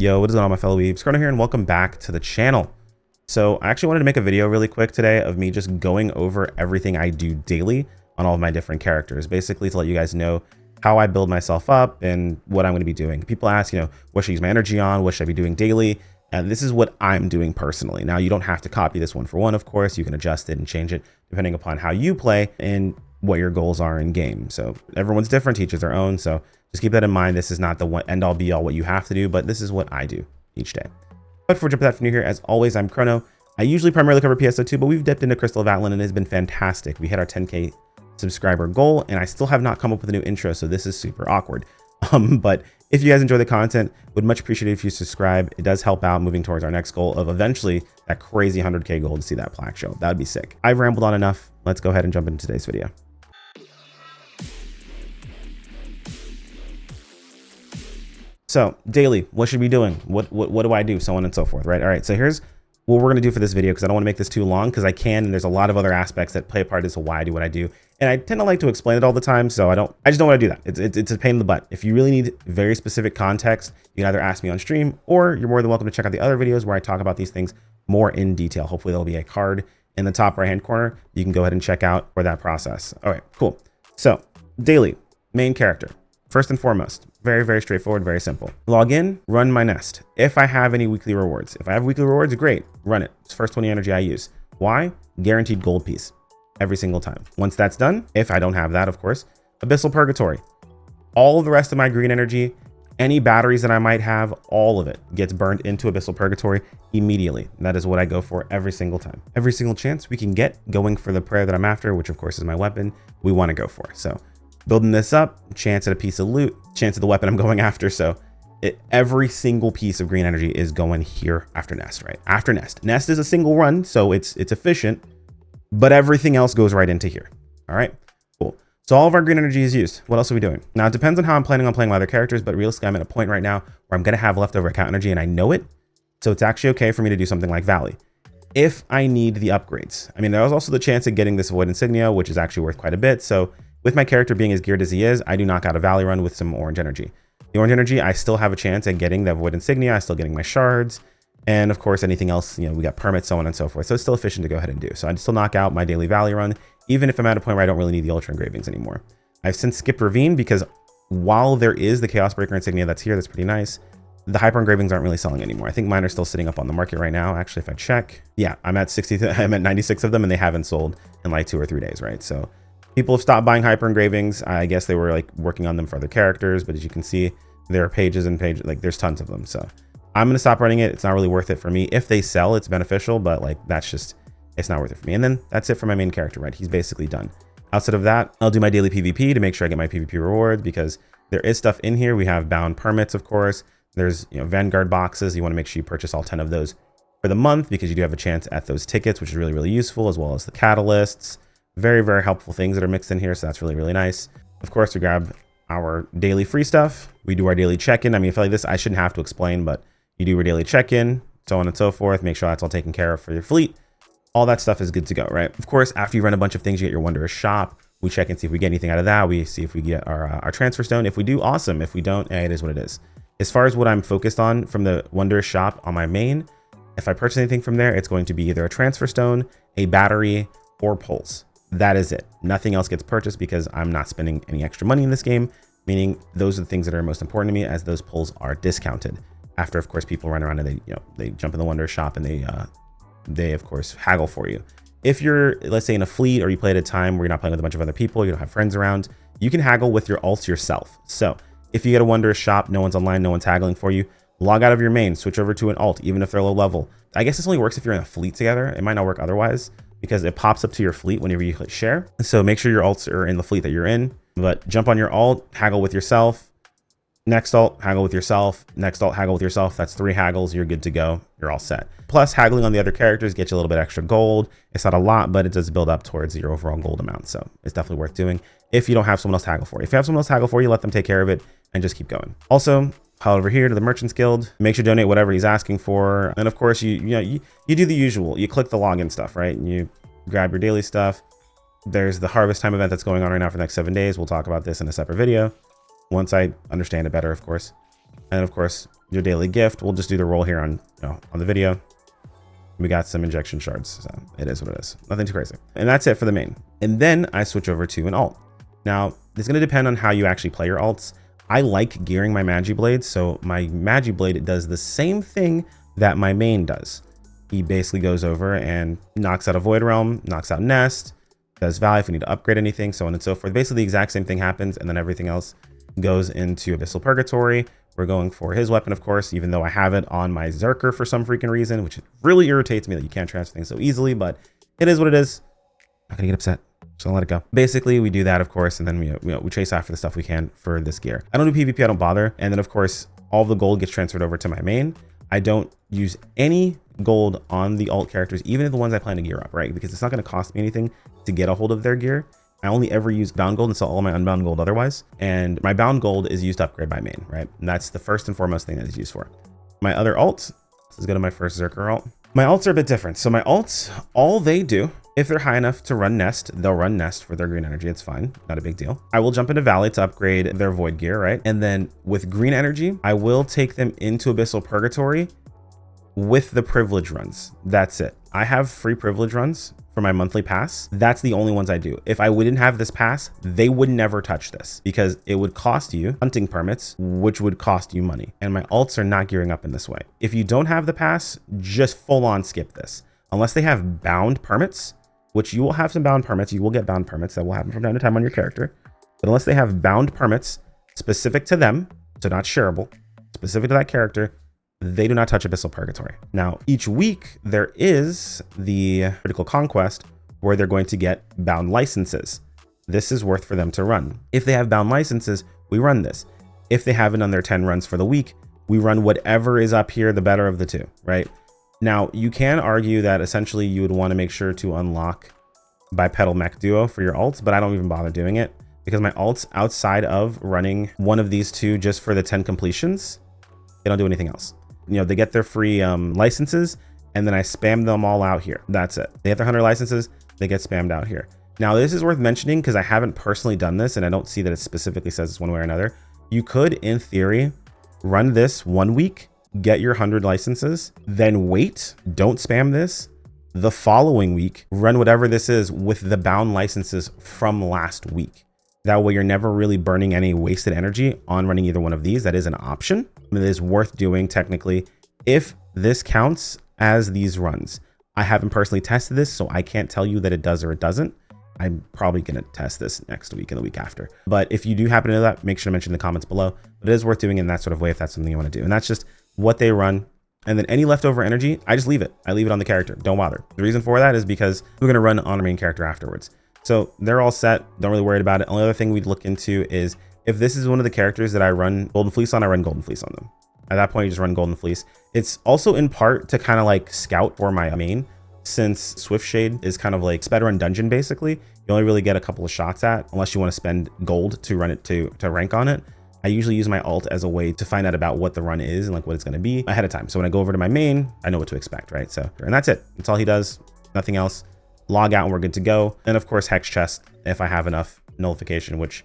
Yo, what is going on, my fellow weebs? Chrono here, and welcome back to the channel. So I actually wanted to make a video really quick today of me just going over everything I do daily on all of my different characters, basically to let you guys know how I build myself up and what I'm going to be doing. People ask, what should I use my energy on? What should I be doing daily? And this is what I'm doing personally. Now, you don't have to copy this one for one, of course. You can adjust it and change it depending upon how you play and what your goals are in game. So everyone's different, each is their own. So just keep that in mind. This is not the end all be all what you have to do, but this is what I do each day. But before jumping that from here, as always, I'm Chrono. I usually primarily cover PSO2, but we've dipped into Crystal of Atlan and it has been fantastic. We hit our 10K subscriber goal and I still have not come up with a new intro, so this is super awkward. But if you guys enjoy the content, would much appreciate it if you subscribe. It does help out moving towards our next goal of eventually that crazy 100K goal to see that plaque show. That would be sick. I've rambled on enough. Let's go ahead and jump into today's video. So daily, what should we be doing? What do I do? So on and so forth, right? All right, so here's what we're gonna do for this video because I don't wanna make this too long because I can, and there's a lot of other aspects that play a part as to why I do what I do. And I tend to like to explain it all the time, so I just don't wanna do that. It's a pain in the butt. If you really need very specific context, you can either ask me on stream or you're more than welcome to check out the other videos where I talk about these things more in detail. Hopefully there'll be a card in the top right-hand corner. You can go ahead and check out for that process. All right, cool. So daily, main character. First and foremost, very, very straightforward, very simple. Log in, run my nest. If I have any weekly rewards, if I have weekly rewards, great, run it. It's first 20 energy I use. Why? Guaranteed gold piece every single time. Once that's done, if I don't have that, of course, Abyssal Purgatory. All of the rest of my green energy, any batteries that I might have, all of it gets burned into Abyssal Purgatory immediately. That is what I go for every single time. Every single chance we can get going for the prayer that I'm after, which of course is my weapon, we want to go for. So building this up, chance at a piece of loot, chance at the weapon I'm going after. So every single piece of green energy is going here after nest, right? After nest. Nest is a single run, so it's efficient, but everything else goes right into here. All right, cool. So all of our green energy is used. What else are we doing? Now, it depends on how I'm planning on playing my other characters, but realistically, I'm at a point right now where I'm going to have leftover account energy and I know it. So it's actually okay for me to do something like Valley if I need the upgrades. I mean, there's also the chance of getting this Void Insignia, which is actually worth quite a bit. So with my character being as geared as he is, I do knock out a Valley run with some orange energy. The orange energy, I still have a chance at getting that Void Insignia. I'm still getting my shards. And of course, anything else, we got permits, so on and so forth. So it's still efficient to go ahead and do. So I still knock out my daily Valley run, even if I'm at a point where I don't really need the Ultra Engravings anymore. I've since skipped Ravine because while there is the Chaos Breaker Insignia that's here, that's pretty nice, the Hyper Engravings aren't really selling anymore. I think mine are still sitting up on the market right now. Actually, if I check, yeah, I'm at 96 of them and they haven't sold in like 2 or 3 days, right? So people have stopped buying Hyper Engravings. I guess they were like working on them for other characters, but as you can see, there are pages and pages, like there's tons of them. So I'm going to stop running it. It's not really worth it for me. If they sell, it's beneficial, but like that's just, it's not worth it for me. And then that's it for my main character, right? He's basically done. Outside of that, I'll do my daily PvP to make sure I get my PvP rewards because there is stuff in here. We have bound permits, of course. There's, Vanguard boxes. You want to make sure you purchase all 10 of those for the month because you do have a chance at those tickets, which is really, really useful, as well as the catalysts. Very, very helpful things that are mixed in here. So that's really, really nice. Of course, we grab our daily free stuff. We do our daily check-in. I mean, I feel like this, I shouldn't have to explain, but you do your daily check-in, so on and so forth. Make sure that's all taken care of for your fleet. All that stuff is good to go, right? Of course, after you run a bunch of things, you get your Wondrous Shop. We check and see if we get anything out of that. We see if we get our transfer stone. If we do, awesome. If we don't, it is what it is. As far as what I'm focused on from the Wondrous Shop on my main, if I purchase anything from there, it's going to be either a transfer stone, a battery, or pulse. That is it. Nothing else gets purchased because I'm not spending any extra money in this game, meaning those are the things that are most important to me as those pulls are discounted. After, of course, people run around and they jump in the Wondrous Shop and they of course haggle for you. If you're, let's say, in a fleet or you play at a time where you're not playing with a bunch of other people, you don't have friends around, you can haggle with your alts yourself. So if you get a Wondrous Shop, no one's online, no one's haggling for you, log out of your main, switch over to an alt, even if they're low level. I guess this only works if you're in a fleet together. It might not work otherwise because it pops up to your fleet whenever you click share. So make sure your alts are in the fleet that you're in, but jump on your alt, haggle with yourself. Next alt, haggle with yourself. Next alt, haggle with yourself. That's 3 haggles. You're good to go. You're all set. Plus, haggling on the other characters gets you a little bit extra gold. It's not a lot, but it does build up towards your overall gold amount. So it's definitely worth doing if you don't have someone else to haggle for you. If you have someone else to haggle for you, let them take care of it and just keep going. Also, head over here to the Merchants Guild. Make sure to donate whatever he's asking for. And of course, you do the usual. You click the login stuff, right? And you grab your daily stuff. There's the harvest time event that's going on right now for the next 7 days. We'll talk about this in a separate video once I understand it better, of course. And of course, your daily gift. We'll just do the roll here on, on the video. We got some injection shards, so it is what it is. Nothing too crazy. And that's it for the main. And then I switch over to an alt. Now, it's going to depend on how you actually play your alts. I like gearing my Magi Blade, so my Magi Blade, it does the same thing that my main does. He basically goes over and knocks out a Void Realm, knocks out Nest, does Value if we need to upgrade anything, so on and so forth. Basically, the exact same thing happens, and then everything else goes into Abyssal Purgatory. We're going for his weapon, of course, even though I have it on my Zerker for some freaking reason, which really irritates me that you can't transfer things so easily, but it is what it is. I'm not gonna get upset. Just gonna let it go. Basically, we do that, of course, and then we chase after the stuff we can for this gear. I don't do PvP, I don't bother. And then, of course, all the gold gets transferred over to my main. I don't use any gold on the alt characters, even the ones I plan to gear up, right? Because it's not gonna cost me anything to get a hold of their gear. I only ever use bound gold and sell all my unbound gold otherwise. And my bound gold is used to upgrade my main, right? And that's the first and foremost thing that it's used for. My other alts, let's go to my first Zerker alt. My alts are a bit different. So my alts, all they do, if they're high enough to run Nest, they'll run Nest for their green energy. It's fine, not a big deal. I will jump into Valley to upgrade their Void gear, right? And then with green energy, I will take them into Abyssal Purgatory with the privilege runs. That's it. I have free privilege runs for my monthly pass. That's the only ones I do. If I wouldn't have this pass, they would never touch this because it would cost you hunting permits, which would cost you money. And my alts are not gearing up in this way. If you don't have the pass, just full on skip this. Unless they have bound permits, which you will have some bound permits. You will get bound permits. That will happen from time to time on your character. But unless they have bound permits specific to them, so not shareable, specific to that character, they do not touch Abyssal Purgatory. Now, each week there is the Critical Conquest where they're going to get bound licenses. This is worth for them to run. If they have bound licenses, we run this. If they haven't done their 10 runs for the week, we run whatever is up here, the better of the two, right? Now, you can argue that essentially you would want to make sure to unlock Bipedal Mech Duo for your alts, but I don't even bother doing it because my alts outside of running one of these two just for the 10 completions, they don't do anything else. They get their free licenses and then I spam them all out here. That's it. They get their 100 licenses, they get spammed out here. Now, this is worth mentioning because I haven't personally done this and I don't see that it specifically says this one way or another. You could, in theory, run this 1 week, get your 100 licenses, then wait, don't spam this. The following week, run whatever this is with the bound licenses from last week. That way you're never really burning any wasted energy on running either one of these. That is an option. It is worth doing technically if this counts as these runs. I haven't personally tested this, so I can't tell you that it does or it doesn't. I'm probably going to test this next week and the week after. But if you do happen to know that, make sure to mention in the comments below. But it is worth doing in that sort of way if that's something you want to do. And that's just what they run. And then any leftover energy, I just leave it. I leave it on the character. Don't bother. The reason for that is because we're going to run on our main character afterwards. So they're all set. Don't really worry about it. Only other thing we'd look into is if this is one of the characters that I run Golden Fleece on, I run Golden Fleece on them. At that point, you just run Golden Fleece. It's also in part to kind of like scout for my main, since Swift Shade is kind of like sped run dungeon, basically. You only really get a couple of shots at, unless you want to spend gold to run it to rank on it. I usually use my alt as a way to find out about what the run is and like what it's going to be ahead of time. So when I go over to my main, I know what to expect, right? So, and that's it. That's all he does. Nothing else. Log out and we're good to go. And of course, Hex Chest, if I have enough nullification, which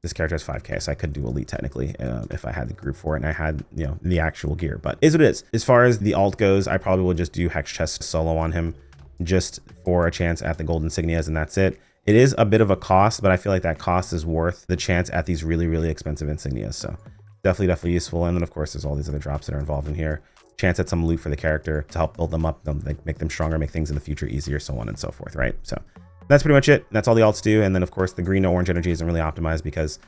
this character has 5k, so I could do elite technically if I had the group for it and I had, the actual gear, but is what it is. As far as the alt goes, I probably will just do Hex Chest solo on him just for a chance at the gold insignias, and that's it. It is a bit of a cost, but I feel like that cost is worth the chance at these really, really expensive insignias. So definitely useful. And then of course, there's all these other drops that are involved in here. Chance at some loot for the character to help build them up, make them stronger, make things in the future easier, so on and so forth, right? So that's pretty much it. That's all the alts do. And then of course the green or orange energy isn't really optimized because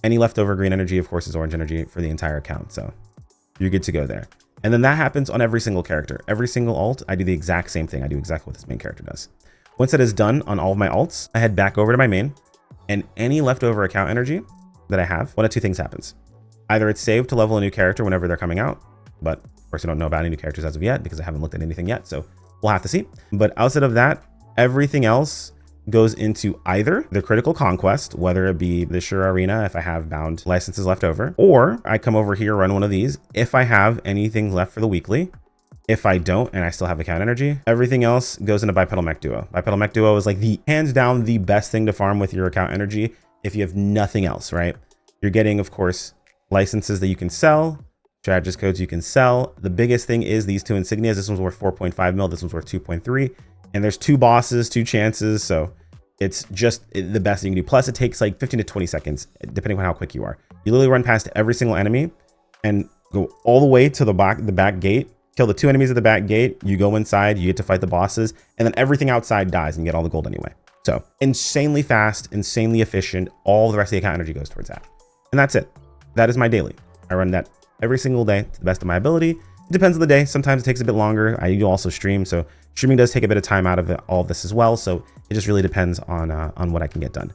any leftover green energy, of course, is orange energy for the entire account. So you're good to go there. And then that happens on every single character. Every single alt, I do the exact same thing. I do exactly what this main character does. Once that is done on all of my alts, I head back over to my main, and any leftover account energy that I have, one of two things happens. Either it's saved to level a new character whenever they're coming out, but of course I don't know about any new characters as of yet because I haven't looked at anything yet, so we'll have to see. But outside of that, everything else goes into either the Critical Conquest, whether it be the Sure Arena if I have bound licenses left over, or I come over here, run one of these if I have anything left for the weekly. If I don't, and I still have account energy, everything else goes into Bipedal Mech Duo. Bipedal Mech Duo is like the hands down the best thing to farm with your account energy if you have nothing else, right? You're getting, of course, licenses that you can sell, strategist codes you can sell. The biggest thing is these two insignias. This one's worth 4.5 mil. This one's worth 2.3. And there's 2 bosses, 2 chances. So it's just the best you can do. Plus it takes like 15 to 20 seconds, depending on how quick you are. You literally run past every single enemy and go all the way to the back gate, kill the 2 enemies at the back gate. You go inside, you get to fight the bosses, and then everything outside dies and you get all the gold anyway. So insanely fast, insanely efficient. All the rest of the account energy goes towards that. And that's it. That is my daily. I run that every single day to the best of my ability. It depends on the day. Sometimes it takes a bit longer. I do also stream, so streaming does take a bit of time out of all of this as well. So it just really depends on what I can get done.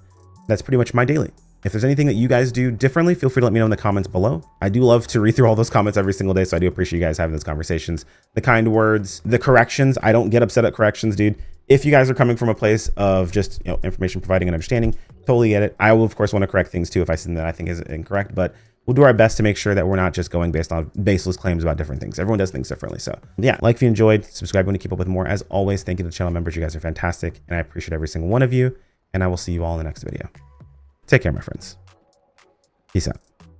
That's pretty much my daily. If there's anything that you guys do differently, feel free to let me know in the comments below. I do love to read through all those comments every single day, so I do appreciate you guys having those conversations. The kind words, the corrections. I don't get upset at corrections, dude. If you guys are coming from a place of just, you know, information providing and understanding, totally get it. I will, of course, want to correct things too if I see something that I think is incorrect, but we'll do our best to make sure that we're not just going based on baseless claims about different things. Everyone does things differently. So yeah, like if you enjoyed, subscribe when you keep up with more. As always, thank you to the channel members. You guys are fantastic, and I appreciate every single one of you, and I will see you all in the next video. Take care, my friends. Peace out.